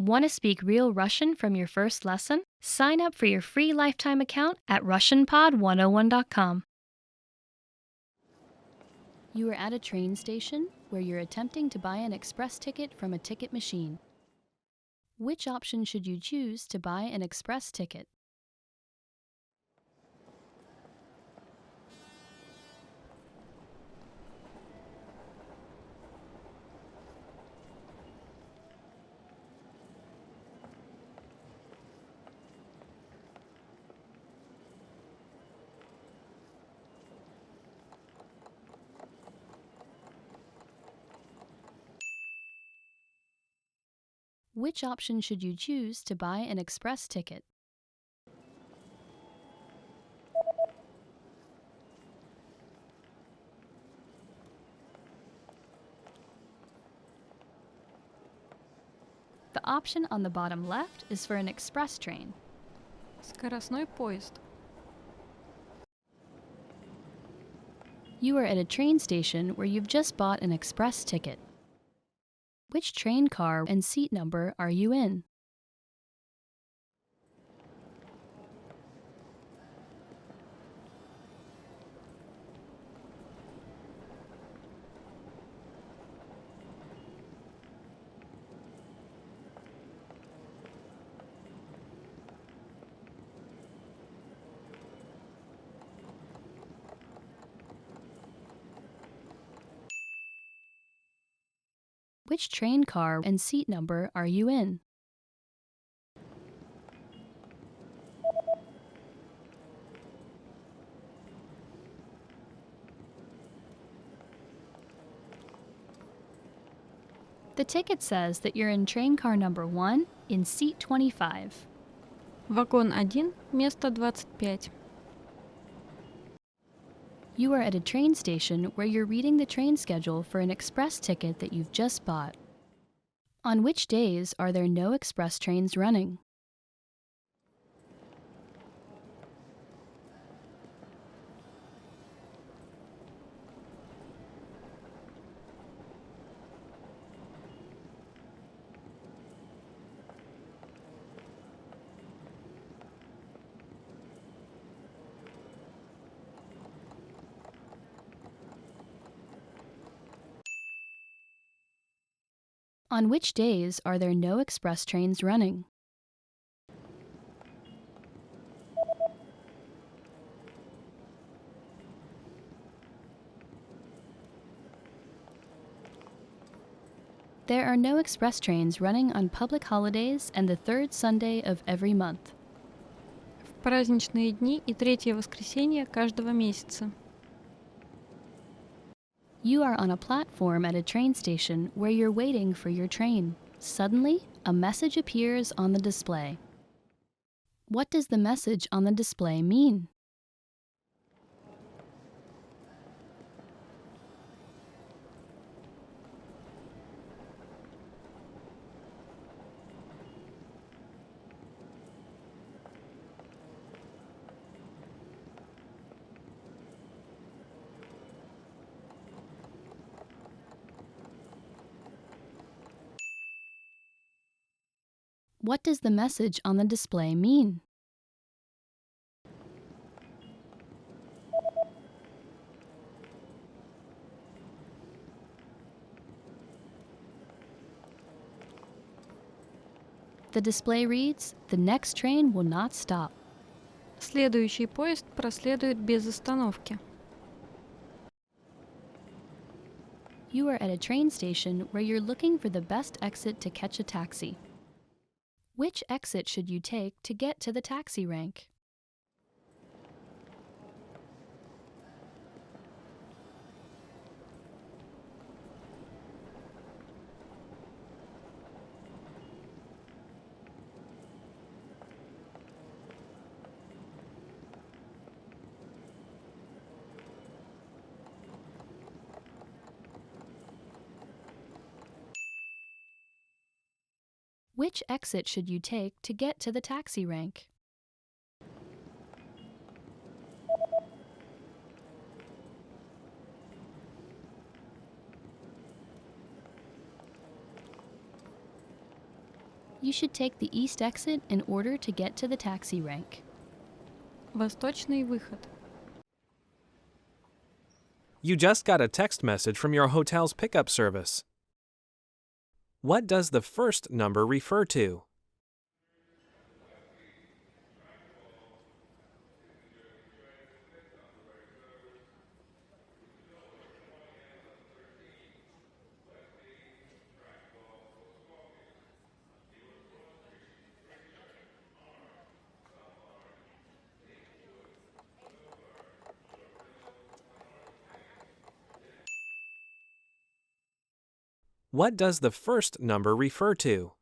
Want to speak real Russian from your first lesson? Sign up for your free lifetime account at RussianPod101.com. You are at a train station where you're attempting to buy an express ticket from a ticket machine. Which option should you choose to buy an express ticket? Which option should you choose to buy an express ticket? The option on the bottom left is for an express train. Скоростной поезд. You are at a train station where you've just bought an express ticket. Which train car and seat number are you in? Which train car and seat number are you in? The ticket says that you're in train car number 1 in seat 25. Вагон 1, место 25. You are at a train station where you're reading the train schedule for an express ticket that you've just bought. On which days are there no express trains running? On which days are there no express trains running? There are no express trains running on public holidays and the third Sunday of every month. В праздничные дни и третье воскресенье каждого месяца. You are on a platform at a train station where you're waiting for your train. Suddenly, a message appears on the display. What does the message on the display mean? What does the message on the display mean? The display reads, "The next train will not stop." Следующий поезд проследует без остановки. You are at a train station where you're looking for the best exit to catch a taxi. Which exit should you take to get to the taxi rank? Which exit should you take to get to the taxi rank? You should take the east exit in order to get to the taxi rank. Восточный выход. You just got a text message from your hotel's pickup service. What does the first number refer to? What does the first number refer to?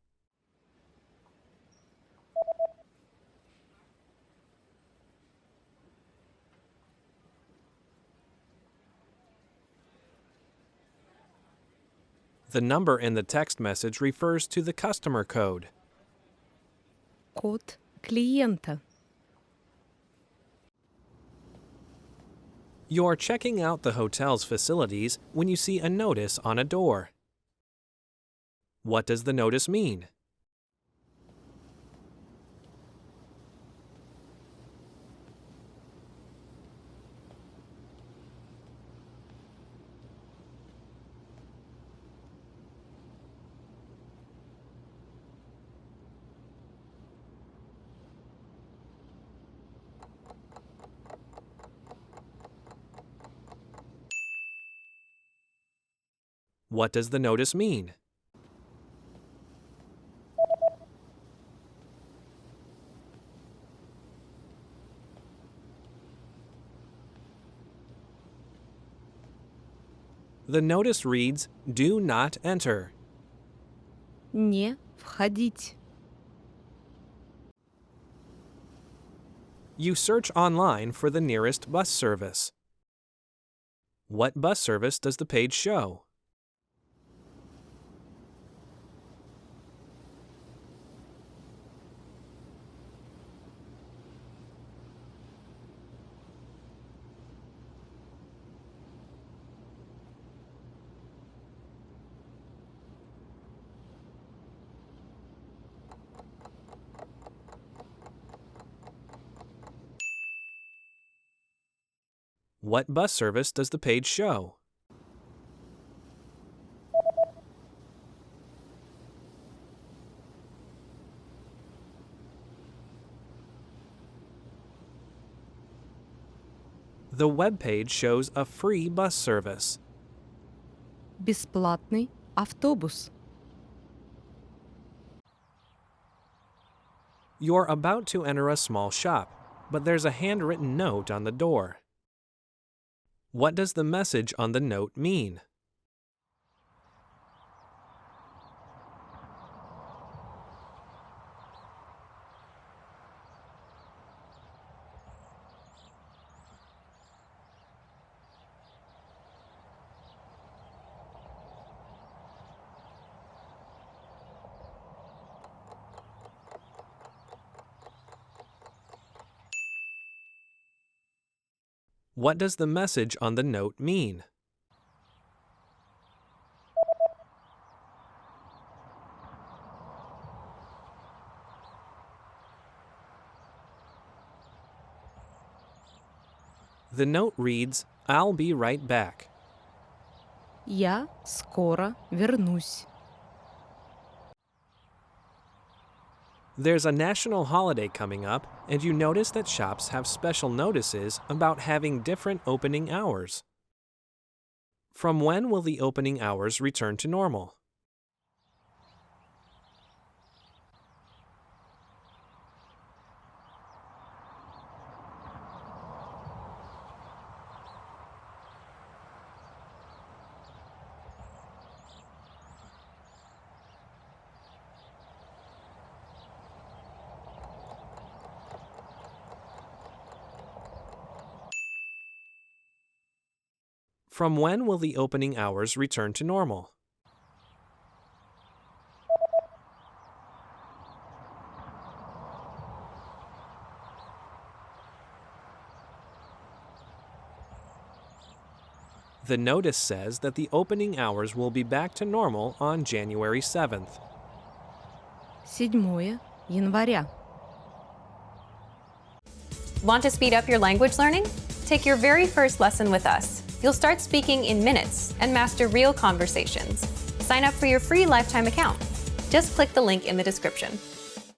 The number in the text message refers to the customer code. Код клиента. You're checking out the hotel's facilities when you see a notice on a door. What does the notice mean? What does the notice mean? The notice reads, "Do not enter." Не входить. You search online for the nearest bus service. What bus service does the page show? What bus service does the page show? The web page shows a free bus service. Бесплатный автобус. You're about to enter a small shop, but there's a handwritten note on the door. What does the message on the note mean? What does the message on the note mean? The note reads, "I'll be right back." Я скоро вернусь. There's a national holiday coming up, and you notice that shops have special notices about having different opening hours. From when will the opening hours return to normal? From when will the opening hours return to normal? The notice says that the opening hours will be back to normal on January 7th. 7 января. Want to speed up your language learning? Take your very first lesson with us. You'll start speaking in minutes and master real conversations. Sign up for your free lifetime account. Just click the link in the description.